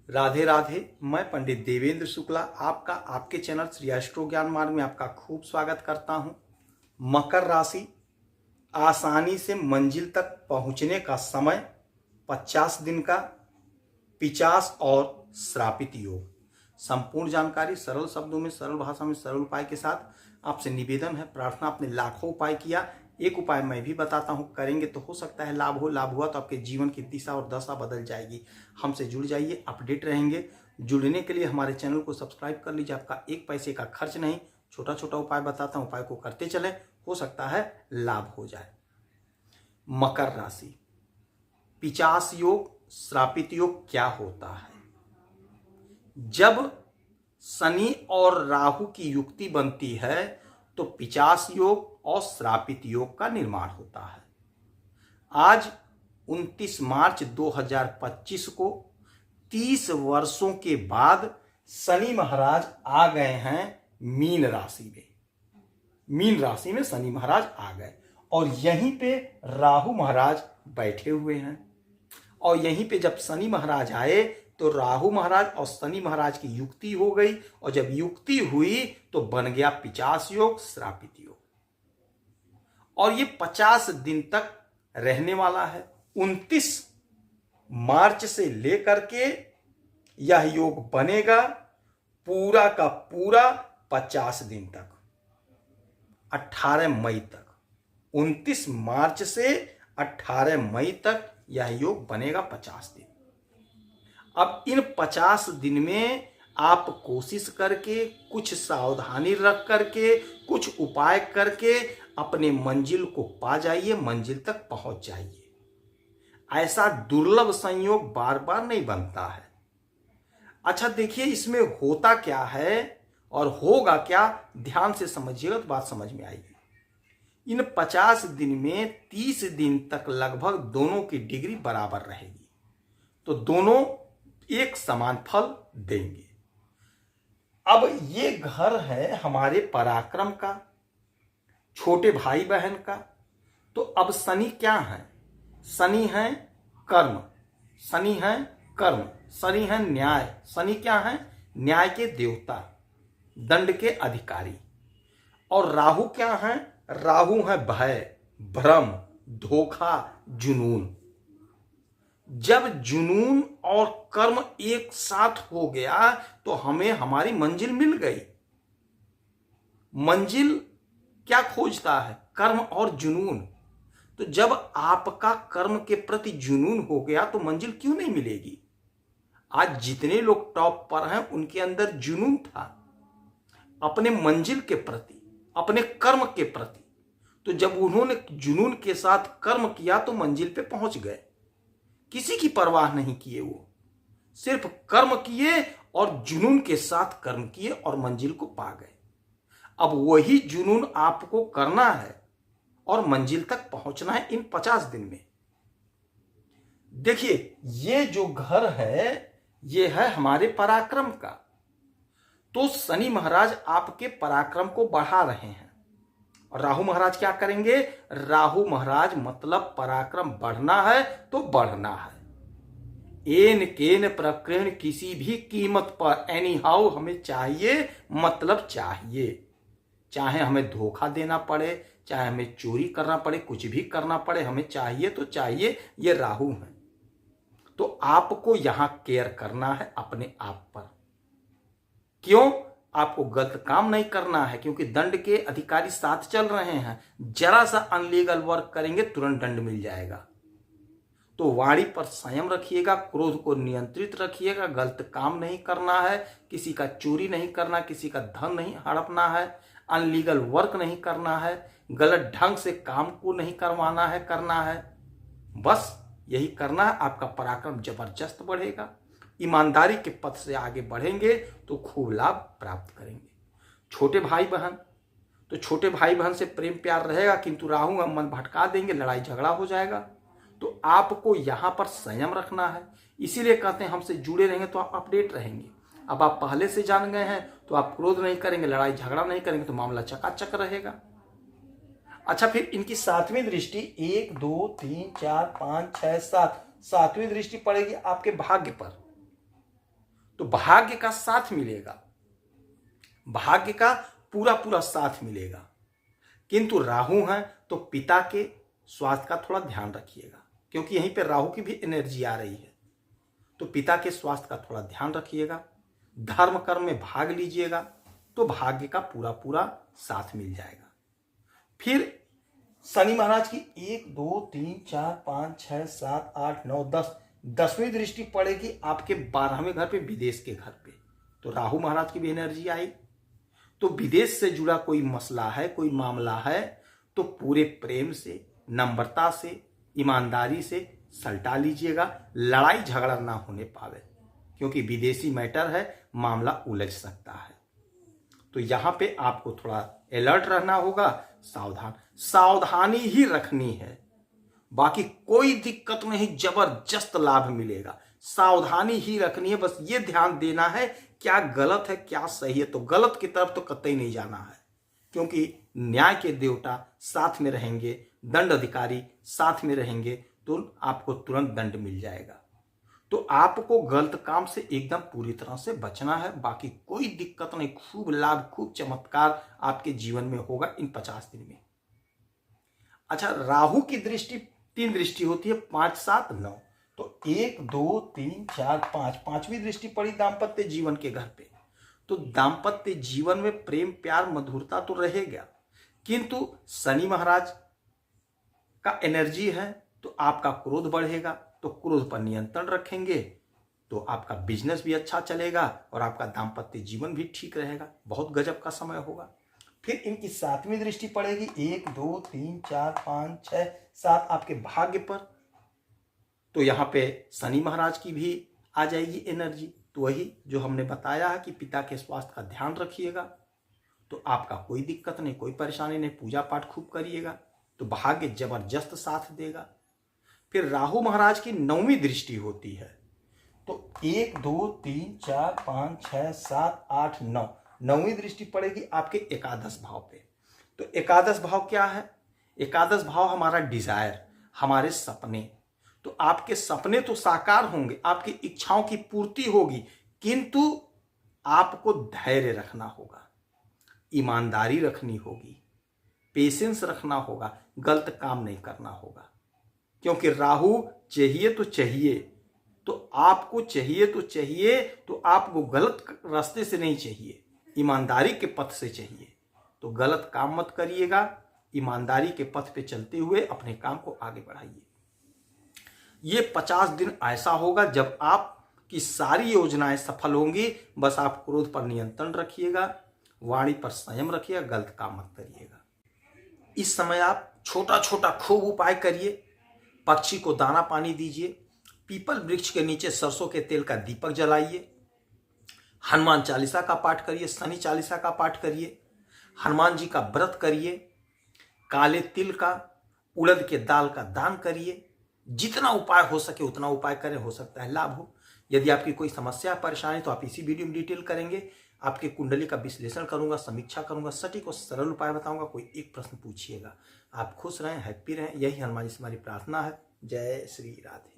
राधे राधे। मैं पंडित देवेंद्र शुक्ला आपका आपके चैनल श्री एस्ट्रो ज्ञान मार्ग में आपका खूब स्वागत करता हूं। मकर राशि, आसानी से मंजिल तक पहुंचने का समय 50 दिन का, 50 और श्रापित योग। संपूर्ण जानकारी सरल शब्दों में, सरल भाषा में, सरल उपाय के साथ आपसे निवेदन है, प्रार्थना। आपने लाखों उपाय किया, एक उपाय मैं भी बताता हूं, करेंगे तो हो सकता है लाभ हो। लाभ हुआ तो आपके जीवन की दिशा और दशा बदल जाएगी। हमसे जुड़ जाइए, अपडेट रहेंगे। जुड़ने के लिए हमारे चैनल को सब्सक्राइब कर लीजिए, आपका एक पैसे का खर्च नहीं। छोटा छोटा उपाय बताता हूं, उपाय को करते चले, हो सकता है लाभ हो जाए। मकर राशि, 50 योग, श्रापित योग क्या होता है? जब शनि और राहु की युक्ति बनती है तो 50 योग और श्रापित योग का निर्माण होता है। आज 29 मार्च 2025 को 30 वर्षों के बाद शनि महाराज आ गए हैं मीन राशि में। मीन राशि में शनि महाराज आ गए और यहीं पे राहु महाराज बैठे हुए हैं। और यहीं पे जब शनि महाराज आए तो राहु महाराज और शनि महाराज की युक्ति हो गई, और जब युक्ति हुई तो बन गया 50 योग, श्रापित योग। और ये 50 दिन तक रहने वाला है। 29 मार्च से लेकर के यह योग बनेगा पूरा का पूरा 50 दिन तक, 18 मई तक। 29 मार्च से 18 मई तक यह योग बनेगा 50 दिन। अब इन 50 दिन में आप कोशिश करके, कुछ सावधानी रख करके, कुछ उपाय करके अपने मंजिल को पा जाइए, मंजिल तक पहुंच जाइए। ऐसा दुर्लभ संयोग बार बार नहीं बनता है। अच्छा देखिए, इसमें होता क्या है और होगा क्या, ध्यान से समझिएगा तो बात समझ में आएगी। इन 50 दिन में 30 दिन तक लगभग दोनों की डिग्री बराबर रहेगी, तो दोनों एक समान फल देंगे। अब ये घर है हमारे पराक्रम का, छोटे भाई बहन का। तो अब शनि क्या है? शनि है कर्म, शनि है कर्म, शनि है न्याय। शनि क्या है? न्याय के देवता, दंड के अधिकारी। और राहु क्या है? राहु है भय, भ्रम, धोखा, जुनून। जब जुनून और कर्म एक साथ हो गया तो हमें हमारी मंजिल मिल गई। मंजिल क्या खोजता है? कर्म और जुनून। तो जब आपका कर्म के प्रति जुनून हो गया तो मंजिल क्यों नहीं मिलेगी? आज जितने लोग टॉप पर हैं उनके अंदर जुनून था अपने मंजिल के प्रति, अपने कर्म के प्रति। तो जब उन्होंने जुनून के साथ कर्म किया तो मंजिल पे पहुंच गए। किसी की परवाह नहीं किए, वो सिर्फ कर्म किए और जुनून के साथ कर्म किए और मंजिल को पा गए। अब वही जुनून आपको करना है और मंजिल तक पहुंचना है इन 50 दिन में। देखिए, ये जो घर है ये है हमारे पराक्रम का। तो शनि महाराज आपके पराक्रम को बढ़ा रहे हैं। और राहु महाराज क्या करेंगे? राहु महाराज मतलब पराक्रम बढ़ना है तो बढ़ना है। एन केन प्रकरण, किसी भी कीमत पर, एनी हाउ हमें चाहिए, मतलब चाहिए। चाहे हमें धोखा देना पड़े, चाहे हमें चोरी करना पड़े, कुछ भी करना पड़े, हमें चाहिए तो चाहिए। ये राहु है। तो आपको यहां केयर करना है अपने आप पर। क्यों? आपको गलत काम नहीं करना है, क्योंकि दंड के अधिकारी साथ चल रहे हैं। जरा सा अनलीगल वर्क करेंगे तुरंत दंड मिल जाएगा। तो वाणी पर संयम रखिएगा, क्रोध को नियंत्रित रखिएगा, गलत काम नहीं करना है, किसी का चोरी नहीं करना, किसी का धन नहीं हड़पना है, अनलीगल वर्क नहीं करना है, गलत ढंग से काम को नहीं करवाना है, करना है। बस यही करना है। आपका पराक्रम जबरदस्त बढ़ेगा। ईमानदारी के पथ से आगे बढ़ेंगे तो खूब लाभ प्राप्त करेंगे। छोटे भाई बहन, तो छोटे भाई बहन से प्रेम प्यार रहेगा, किंतु राहु मन भटका देंगे, लड़ाई झगड़ा हो जाएगा। तो आपको यहां पर संयम रखना है। इसीलिए कहते हैं हमसे जुड़े रहेंगे तो आप अपडेट रहेंगे। अब आप पहले से जान गए हैं तो आप क्रोध नहीं करेंगे, लड़ाई झगड़ा नहीं करेंगे, तो मामला चकाचक रहेगा। अच्छा, फिर इनकी 7वीं दृष्टि 1 2 3 4 5 6 7, 7वीं दृष्टि पड़ेगी आपके भाग्य पर। तो भाग्य का साथ मिलेगा, भाग्य का पूरा पूरा साथ मिलेगा। किंतु राहु है तो पिता के स्वास्थ्य का थोड़ा ध्यान रखिएगा, क्योंकि यहीं पे राहु की भी एनर्जी आ रही है। तो पिता के स्वास्थ्य का थोड़ा ध्यान रखिएगा, धर्म कर्म में भाग लीजिएगा, तो भाग्य का पूरा पूरा साथ मिल जाएगा। फिर शनि महाराज की 1 2 3 4 5 6 7 8 9 10 10वीं दृष्टि पड़ेगी आपके 12वें घर पे, विदेश के घर पे। तो राहु महाराज की भी एनर्जी आई। तो विदेश से जुड़ा कोई मसला है, कोई मामला है, तो पूरे प्रेम से, नम्रता से, ईमानदारी से सलटा लीजिएगा, लड़ाई झगड़ा ना होने पावे, क्योंकि विदेशी मैटर है, मामला उलझ सकता है। तो यहां पे आपको थोड़ा अलर्ट रहना होगा, सावधानी ही रखनी है, बाकी कोई दिक्कत नहीं, जबरदस्त लाभ मिलेगा। सावधानी ही रखनी है, बस ये ध्यान देना है क्या गलत है क्या सही है। तो गलत की तरफ तो कतई नहीं जाना है, क्योंकि न्याय के देवता साथ में रहेंगे, दंड अधिकारी साथ में रहेंगे, तो आपको तुरंत दंड मिल जाएगा। तो आपको गलत काम से एकदम पूरी तरह से बचना है, बाकी कोई दिक्कत नहीं, खूब लाभ, खूब चमत्कार आपके जीवन में होगा इन 50 दिन में। अच्छा, राहु की दृष्टि 3 दृष्टि होती है, 5 7 9। तो 1 2 3 4 5, 5वीं दृष्टि पड़ी दाम्पत्य जीवन के घर पे। तो दाम्पत्य जीवन में प्रेम प्यार मधुरता तो रहेगा, किंतु शनि महाराज का एनर्जी है, तो आपका क्रोध बढ़ेगा। तो क्रोध पर नियंत्रण रखेंगे तो आपका बिजनेस भी अच्छा चलेगा और आपका दाम्पत्य जीवन भी ठीक रहेगा। बहुत गजब का समय होगा। फिर इनकी 7वीं दृष्टि पड़ेगी, 1 2 3 4 5 6 7 आपके भाग्य पर। तो यहाँ पे शनि महाराज की भी आ जाएगी एनर्जी। तो वही जो हमने बताया है कि पिता के स्वास्थ्य का ध्यान रखिएगा, तो आपका कोई दिक्कत नहीं, कोई परेशानी नहीं, पूजा पाठ खूब करिएगा, तो भाग्य जबरदस्त साथ देगा। फिर राहु महाराज की 9वीं दृष्टि होती है। तो 1 2 3 4 5 6 7 8 9, 9वीं दृष्टि पड़ेगी आपके एकादश भाव पे। तो एकादश भाव क्या है? एकादश भाव हमारा डिजायर, हमारे सपने। तो आपके सपने तो साकार होंगे, आपकी इच्छाओं की पूर्ति होगी, किंतु आपको धैर्य रखना होगा, ईमानदारी रखनी होगी, पेशेंस रखना होगा, गलत काम नहीं करना होगा। क्योंकि राहु चाहिए तो चाहिए, तो आपको चाहिए तो चाहिए, तो आपको गलत रास्ते से नहीं चाहिए, ईमानदारी के पथ से चाहिए। तो गलत काम मत करिएगा, ईमानदारी के पथ पे चलते हुए अपने काम को आगे बढ़ाइए। ये 50 दिन ऐसा होगा जब आपकी सारी योजनाएं सफल होंगी। बस आप क्रोध पर नियंत्रण रखिएगा, वाणी पर संयम रखिएगा, गलत काम मत करिएगा। इस समय आप छोटा छोटा खूब उपाय करिए, पक्षी को दाना पानी दीजिए, पीपल वृक्ष के नीचे सरसों के तेल का दीपक जलाइए, हनुमान चालीसा का पाठ करिए, शनि चालीसा का पाठ करिए, हनुमान जी का व्रत करिए, काले तिल का, उड़द के दाल का दान करिए। जितना उपाय हो सके उतना उपाय करें, हो सकता है लाभ हो। यदि आपकी कोई समस्या परेशानी तो आप इसी वीडियो में डिटेल करेंगे। आपके कुंडली का विश्लेषण करूंगा, समीक्षा करूंगा, सटीक और सरल उपाय बताऊंगा। कोई एक प्रश्न पूछिएगा। आप खुश रहें, हैप्पी रहें, यही हनुमान जी से हमारी प्रार्थना है। जय श्री राधे।